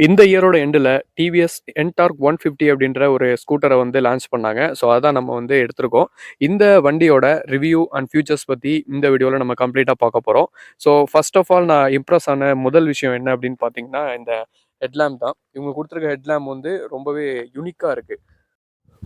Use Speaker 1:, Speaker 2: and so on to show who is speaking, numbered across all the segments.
Speaker 1: இந்த இயரோட எண்டில் டிவிஎஸ் என்டார்க் 150 அப்படின்ற ஒரு ஸ்கூட்டரை வந்து லான்ச் பண்ணாங்க. ஸோ அதான் நம்ம வந்து எடுத்திருக்கோம். இந்த வண்டியோட ரிவ்யூ அண்ட் ஃபியூச்சர்ஸ் பற்றி இந்த வீடியோவில் நம்ம கம்ப்ளீட்டாக பார்க்க போகிறோம். ஸோ ஃபர்ஸ்ட் ஆஃப் ஆல் நான் இம்ப்ரெஸ் ஆன முதல் விஷயம் என்ன அப்படின்னு பார்த்தீங்கன்னா, இந்த ஹெட்லேம்ப் தான். இவங்க கொடுத்துருக்க ஹெட்லேம்ப் வந்து ரொம்பவே யூனிக்காக இருக்குது.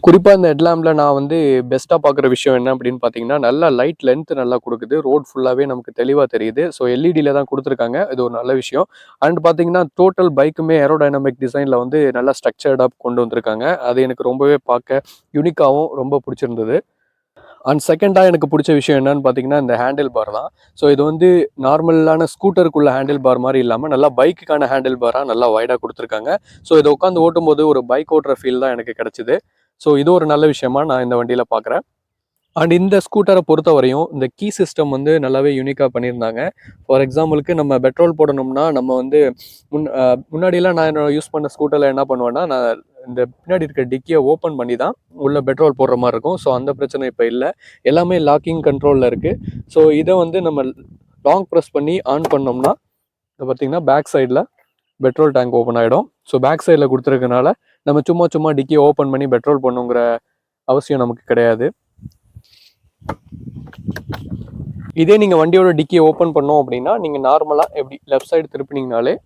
Speaker 1: குறிப்பாக இந்த ஹெட்லாம்பில் நான் வந்து பெஸ்ட்டாக பார்க்குற விஷயம் என்ன அப்படின்னு பார்த்தீங்கன்னா, நல்லா லைட் லென்த் நல்லா கொடுக்குது. ரோட் ஃபுல்லாகவே நமக்கு தெளிவாக தெரியுது. ஸோ எல்இடியில் தான் கொடுத்துருக்காங்க. இது ஒரு நல்ல விஷயம். அண்ட் பார்த்தீங்கன்னா, டோட்டல் பைக்குமே ஏரோடைனமிக் டிசைனில் வந்து நல்லா ஸ்ட்ரக்சர்டாக கொண்டு வந்திருக்காங்க. அது எனக்கு ரொம்பவே பார்க்க யூனிக்காகவும் ரொம்ப பிடிச்சிருந்தது. அண்ட் செகண்டாக எனக்கு பிடிச்ச விஷயம் என்னன்னு பார்த்தீங்கன்னா, இந்த ஹேண்டில் பார் தான். ஸோ இது வந்து நார்மலான ஸ்கூட்டருக்குள்ள ஹேண்டில் பார் மாதிரி இல்லாமல் நல்லா பைக்குக்கான ஹேண்டில் பாராக நல்லா வைடாக கொடுத்துருக்காங்க. ஸோ இதை உட்காந்து ஓட்டும்போது ஒரு பைக் ஓட்டுற ஃபீல் தான் எனக்கு கிடைச்சிது. ஸோ இது ஒரு நல்ல விஷயமா நான் இந்த வண்டியில் பார்க்குறேன். அண்ட் இந்த ஸ்கூட்டரை பொறுத்த வரையும் இந்த கீ சிஸ்டம் வந்து நல்லாவே யூனிக்காக பண்ணியிருந்தாங்க. ஃபார் எக்ஸாம்பிளுக்கு நம்ம பெட்ரோல் போடணும்னா நம்ம வந்து முன்னாடியெல்லாம் நான் யூஸ் பண்ண ஸ்கூட்டரில் என்ன பண்ணுவேன்னா, நான் இந்த பின்னாடி இருக்க டிக்கியை ஓப்பன் பண்ணி தான் உள்ள பெட்ரோல் போடுற மாதிரி இருக்கும். ஸோ அந்த பிரச்சனை இப்போ இல்லை. எல்லாமே லாக்கிங் கண்ட்ரோலில் இருக்குது. ஸோ இதை வந்து நம்ம லாங் ப்ரெஸ் பண்ணி ஆன் பண்ணோம்னா இதை பார்த்தீங்கன்னா பேக் சைடில் பெட்ரோல் டேங்க் ஓப்பன் ஆகிடும். ஸோ பேக் சைடில் கொடுத்துருக்கனால நம்ம சும்மா டிக்கியை ஓப்பன் பண்ணி பெட்ரோல் பண்ணுங்கிற அவசியம் நமக்கு கிடையாது. இதே நீங்கள் வண்டியோட டிக்கியை ஓப்பன் பண்ணோம் அப்படின்னா நீங்கள் நார்மலாக எப்படி லெஃப்ட் சைடு திருப்பினீங்கனாலே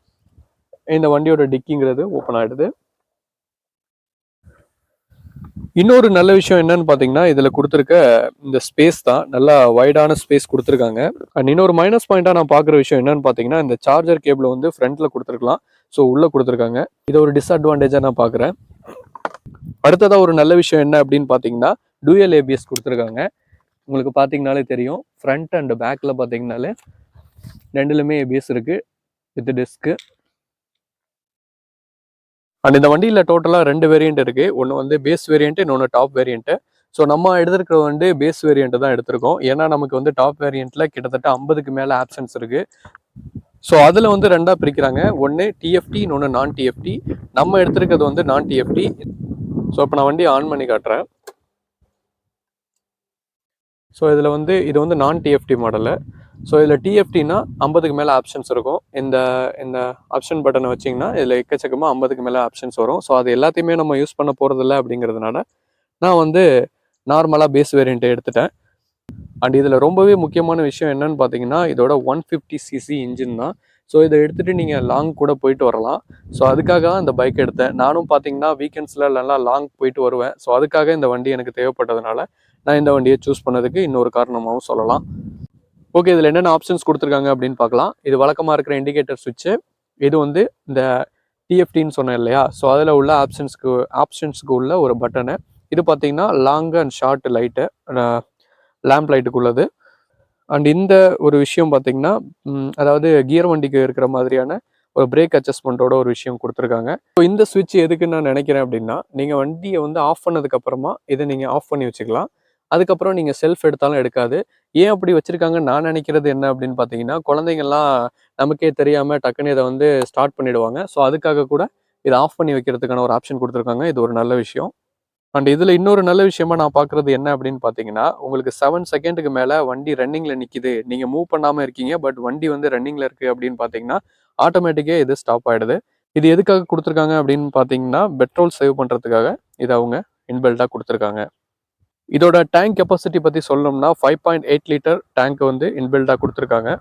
Speaker 1: இந்த வண்டியோட டிக்கிங்கிறது ஓப்பன் ஆகிடுது. இன்னொரு நல்ல விஷயம் என்னன்னு பார்த்தீங்கன்னா, இதில் கொடுத்துருக்க இந்த ஸ்பேஸ் தான். நல்லா வைடான ஸ்பேஸ் கொடுத்துருக்காங்க. அண்ட் இன்னொரு மைனஸ் பாயிண்டாக நான் பார்க்குற விஷயம் என்னன்னு பார்த்தீங்கன்னா, இந்த சார்ஜர் கேபிளை வந்து ஃப்ரண்ட்டில் கொடுத்துருக்கலாம். ஸோ உள்ளே கொடுத்துருக்காங்க. இது ஒரு டிஸ்அட்வான்டேஜாக நான் பார்க்குறேன். அடுத்ததாக ஒரு நல்ல விஷயம் என்ன அப்படின்னு பார்த்தீங்கன்னா, டூயல் ஏபிஎஸ் கொடுத்துருக்காங்க. உங்களுக்கு பார்த்தீங்கனாலே தெரியும். ஃப்ரண்ட் அண்ட் பேக்கில் பார்த்தீங்கனாலே ரெண்டுலுமே ஏபிஎஸ் இருக்குது வித் டிஸ்க்கு. அண்ட் இந்த வண்டியில் டோட்டலாக 2 வேரியண்ட் இருக்குது. ஒன்று வந்து பேஸ் வேரியண்ட்டு, இன்னொன்று டாப் வேரியண்ட்டு. ஸோ நம்ம எடுத்துருக்கிறது வந்து பேஸ் வேரியண்ட்டு தான் எடுத்திருக்கோம். ஏன்னா நமக்கு வந்து டாப் வேரியண்ட்டில் கிட்டத்தட்ட 50க்கு மேலே ஆப்ஷன்ஸ் இருக்குது. ஸோ அதில் வந்து 2ஆக பிரிக்கிறாங்க. ஒன்று டிஎஃப்டி, இன்னொன்று நான் டிஎஃப்டி. நம்ம எடுத்திருக்கிறது வந்து நான் டிஎஃப்டி. ஸோ இப்போ நான் வண்டி ஆன் பண்ணி காட்டுறேன். ஸோ இதில் வந்து இது வந்து நான் டிஎஃப்டி மாடலு. ஸோ இதில் டிஎஃப்டினா 50க்கு மேலே ஆப்ஷன்ஸ் இருக்கும். இந்த இந்த ஆப்ஷன் பட்டனை வச்சிங்கன்னா இதில் எக்கச்சக்கமாக 50க்கு மேலே ஆப்ஷன்ஸ் வரும். ஸோ அது எல்லாத்தையுமே நம்ம யூஸ் பண்ண போகிறதில்ல அப்படிங்கிறதுனால நான் வந்து நார்மலாக பேஸ் வேரியண்ட்டை எடுத்துட்டேன். அண்ட் இதில் ரொம்பவே முக்கியமான விஷயம் என்னன்னு பார்த்தீங்கன்னா, இதோட 150cc இன்ஜின் தான். ஸோ இதை எடுத்துகிட்டு நீங்கள் லாங் கூட போயிட்டு வரலாம். ஸோ அதுக்காக தான் இந்த பைக் எடுத்தேன். நானும் பார்த்தீங்கன்னா வீக்கெண்ட்ஸில் நல்லா லாங் போயிட்டு வருவேன். ஸோ அதுக்காக இந்த வண்டி எனக்கு தேவைப்பட்டதுனால நான் இந்த வண்டியை சூஸ் பண்ணதுக்கு இன்னொரு காரணமாகவும் சொல்லலாம். ஓகே, இதில் என்னென்ன ஆப்ஷன்ஸ் கொடுத்துருக்காங்க அப்படின்னு பார்க்கலாம். இது வழக்கமாக இருக்கிற இண்டிகேட்டர் சுவிட்சு. இது வந்து இந்த டிஎஃப்டின்னு சொன்னேன் இல்லையா? ஸோ அதில் உள்ள ஆப்ஷன்ஸ்க்கு உள்ள ஒரு பட்டனு. இது பார்த்தீங்கன்னா long and short light, lamp லைட்டுக்கு உள்ளது. அண்ட் இந்த ஒரு விஷயம் பார்த்தீங்கன்னா, அதாவது கியர் வண்டிக்கு இருக்கிற மாதிரியான ஒரு பிரேக் அட்ஜஸ்ட்மெண்ட்டோட ஒரு விஷயம் கொடுத்துருக்காங்க. ஸோ இந்த சுவிட்ச் எதுக்குன்னு நான் நினைக்கிறேன் அப்படின்னா, நீங்கள் வண்டியை வந்து ஆஃப் பண்ணதுக்கப்புறமா இதை நீங்கள் ஆஃப் பண்ணி வச்சுக்கலாம். அதுக்கப்புறம் நீங்கள் செல்ஃப் எடுத்தாலும் எடுக்காது. ஏன் அப்படி வச்சுருக்காங்கன்னு நான் நினைக்கிறது என்ன அப்படின்னு பார்த்தீங்கன்னா, குழந்தைங்கள்லாம் நமக்கே தெரியாமல் டக்குன்னு இதை வந்து ஸ்டார்ட் பண்ணிவிடுவாங்க. ஸோ அதுக்காக கூட இதை ஆஃப் பண்ணி வைக்கிறதுக்கான ஒரு ஆப்ஷன் கொடுத்துருக்காங்க. இது ஒரு நல்ல விஷயம். அண்ட் இதில் இன்னொரு நல்ல விஷயமா நான் பார்க்குறது என்ன அப்படின்னு பார்த்தீங்கன்னா, உங்களுக்கு 7 செகண்டுக்கு மேலே வண்டி ரன்னிங்கில் நிற்கிது, நீங்கள் மூவ் பண்ணாமல் இருக்கீங்க, பட் வண்டி வந்து ரன்னிங்கில் இருக்குது அப்படின்னு பார்த்தீங்கன்னா, ஆட்டோமேட்டிக்காக இது ஸ்டாப் ஆகிடுது. இது எதுக்காக கொடுத்துருக்காங்க அப்படின்னு பார்த்தீங்கன்னா, பெட்ரோல் சேவ் பண்ணுறதுக்காக இதை அவங்க இன்பில்ட்டாக கொடுத்துருக்காங்க. இதோட டேங்க் கெப்பாசிட்டி பற்றி சொல்லணும்னா 5.8 லிட்டர் டேங்க் வந்து இன்பில்ட்டாக கொடுத்துருக்காங்க.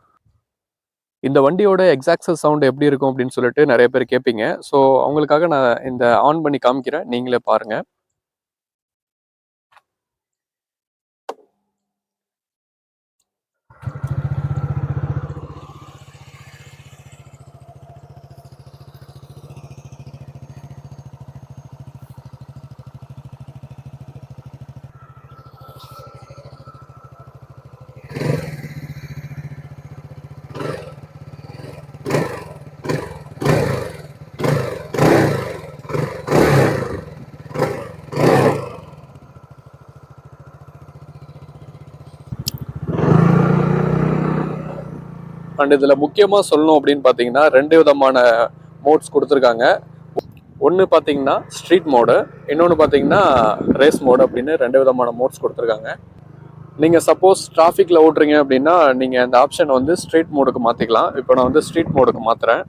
Speaker 1: இந்த வண்டியோட எக்ஸாக்சஸ் சவுண்ட் எப்படி இருக்கும் அப்படின்னு சொல்லிட்டு நிறைய பேர் கேட்பீங்க. ஸோ அவங்களுக்காக நான் இந்த ஆன் பண்ணி காமிக்கிறேன், நீங்களே பாருங்கள். அண்ட் இதில் முக்கியமாக சொல்லணும் அப்படின்னு பார்த்தீங்கன்னா 2 விதமான மோட்ஸ் கொடுத்துருக்காங்க. ஒன்று பார்த்தீங்கன்னா ஸ்ட்ரீட் மோடு, இன்னொன்று பார்த்தீங்கன்னா ரேஸ் மோடு அப்படின்னு 2 விதமான மோட்ஸ் கொடுத்துருக்காங்க. நீங்கள் சப்போஸ் டிராஃபிக்கில் ஓட்டுறீங்க அப்படின்னா நீங்கள் அந்த ஆப்ஷனை வந்து ஸ்ட்ரீட் மோடுக்கு மாற்றிக்கலாம். இப்போ நான் வந்து ஸ்ட்ரீட் மோடுக்கு மாற்றுறேன்.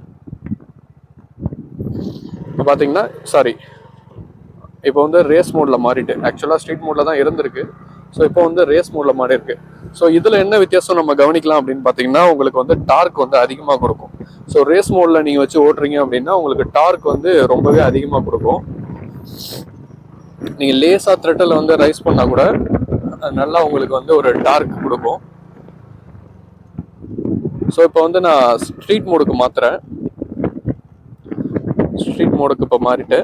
Speaker 1: இப்போ பார்த்தீங்கன்னா இப்போ வந்து ரேஸ் மோடில் மாறிட்டு, ஆக்சுவலாக ஸ்ட்ரீட் மோடில் தான் இருந்திருக்கு. ஸோ இப்போ வந்து ரேஸ் மோடில் மாறி இருக்கு. ஸோ இதில் என்ன வித்தியாசம் நம்ம கவனிக்கலாம் அப்படின்னு பார்த்தீங்கன்னா, உங்களுக்கு வந்து டார்க் வந்து அதிகமாக கொடுக்கும். ஸோ ரேஸ் மோடில் நீங்கள் வச்சு ஓட்டுறீங்க அப்படின்னா உங்களுக்கு டார்க் வந்து ரொம்பவே அதிகமாக கொடுக்கும். நீங்கள் லேசாக த்ரெட்டில் வந்து ரைஸ் பண்ணால் கூட நல்லா உங்களுக்கு வந்து ஒரு டார்க் கொடுக்கும். ஸோ இப்போ வந்து நான் ஸ்ட்ரீட் மோடுக்கு மாற்றுறேன். ஸ்ட்ரீட் மோடுக்கு இப்போ மாறிட்டு,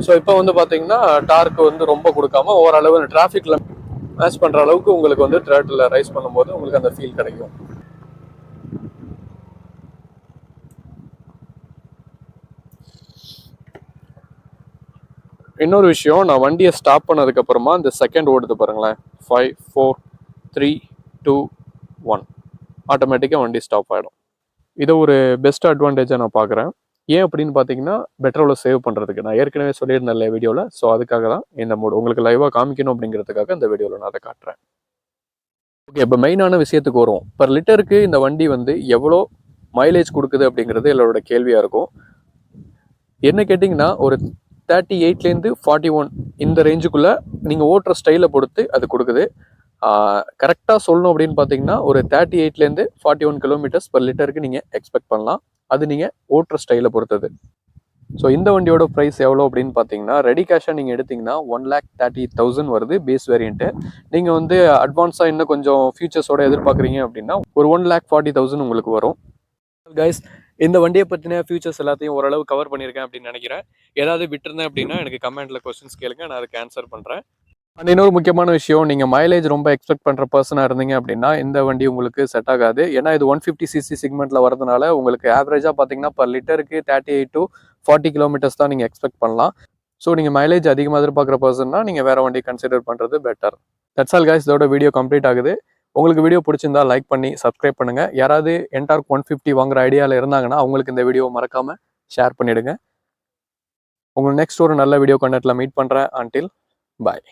Speaker 1: ஸோ இப்போ வந்து பார்த்தீங்கன்னா டார்க் வந்து ரொம்ப கொடுக்காம ஓரளவு டிராஃபிக்கில் மேட்ச் பண்ணுற அளவுக்கு உங்களுக்கு வந்து த்ரெட்டில் ரைஸ் பண்ணும்போது உங்களுக்கு அந்த ஃபீல் கிடைக்கும். இன்னொரு விஷயம், நான் வண்டியை ஸ்டாப் பண்ணதுக்கப்புறமா இந்த செகண்ட் ஓடுது பாருங்களேன், 5 4 3 2 1 ஆட்டோமேட்டிக்காக வண்டி ஸ்டாப் ஆகிடும். இதை ஒரு பெஸ்ட் அட்வான்டேஜாக நான் பார்க்குறேன். ஏன் அப்படின்னு பார்த்தீங்கன்னா, பெட்ரோலை சேவ் பண்ணுறதுக்கு. நான் ஏற்கனவே சொல்லியிருந்தேன் வீடியோவில். ஸோ அதுக்காக தான் இந்த மோடு உங்களுக்கு லைவாக காமிக்கணும் அப்படிங்கிறதுக்காக இந்த வீடியோவில் நான் அதை காட்டுறேன். ஓகே, இப்போ மெயினான விஷயத்துக்கு வரும். பர் லிட்டருக்கு இந்த வண்டி வந்து எவ்வளோ மைலேஜ் கொடுக்குது அப்படிங்கிறது எல்லாரோட கேள்வியாக இருக்கும். என்ன கேட்டிங்கன்னா, ஒரு 38லேருந்து 41 இந்த ரேஞ்சுக்குள்ளே நீங்கள் ஓட்டுற ஸ்டைலை பொறுத்து அது கொடுக்குது. கரெக்டாக சொல்லணும் அப்படின்னு பார்த்தீங்கன்னா, ஒரு 38லேருந்து 41 கிலோமீட்டர்ஸ் பர் லிட்டருக்கு நீங்கள் எக்ஸ்பெக்ட் பண்ணலாம். அது நீங்கள் ஓட்டுற ஸ்டைலை பொறுத்தது. ஸோ இந்த வண்டியோட ப்ரைஸ் எவ்வளோ அப்படின்னு பார்த்தீங்கன்னா, ரெடி கேஷாக நீங்கள் எடுத்திங்கன்னா 1,30,000 வருது பேஸ் வேரியண்ட்டு. நீங்கள் வந்து அட்வான்ஸாக இன்னும் கொஞ்சம் ஃபியூச்சர்ஸோட எதிர்பார்க்குறீங்க அப்படின்னா ஒரு 1,40,000 உங்களுக்கு வரும். கைஸ், இந்த வண்டியை பற்றின ஃபியூச்சர்ஸ் எல்லாத்தையும் ஓரளவு கவர் பண்ணியிருக்கேன் அப்படின்னு நினைக்கிறேன். ஏதாவது விட்டுருந்தேன் அப்படின்னா எனக்கு கமெண்ட்டில் கொஸ்டின்ஸ் கேளுங்க, நான் அதுக்கு ஆன்சர் பண்ணுறேன். அண்ட் இன்னொரு முக்கியமான விஷயம், நீங்கள் மைலேஜ் ரொம்ப எக்ஸ்பெக்ட் பண்ணுற பர்சனாக இருந்தீங்க அப்படின்னா இந்த வண்டி உங்களுக்கு செட் ஆகாது. ஏன்னா இது 150cc செக்மெண்ட்டில் வரதுனால உங்களுக்கு ஆவரேஜாக பார்த்தீங்கன்னா பர் லிட்டருக்கு 38 to 40 கிலோமீட்டர்ஸ் தான் நீங்கள் எக்ஸ்பெக்ட் பண்ணலாம். ஸோ நீங்கள் மைலேஜ் அதிகமாக எதிர்பார்க்குற பர்சன்னா நீங்கள் வேறு வண்டி கன்சிடர் பண்ணுறது பெட்டர். தட்ஸ் ஆல் கைஸ், இதோட வீடியோ கம்ப்ளீட் ஆகுது. உங்களுக்கு வீடியோ பிடிச்சிருந்தா லைக் பண்ணி சப்ஸ்கிரைப் பண்ணுங்கள். யாராவது என்டார்க் 150 வாங்குற ஐடியாவில் இருந்தாங்கன்னா அவங்களுக்கு இந்த வீடியோ மறக்காமல் ஷேர் பண்ணிவிடுங்க. உங்களுக்கு நெக்ஸ்ட் ஒரு நல்ல வீடியோ கண்டென்ட்டில் மீட் பண்ணுறேன். அன்டில் பாய்.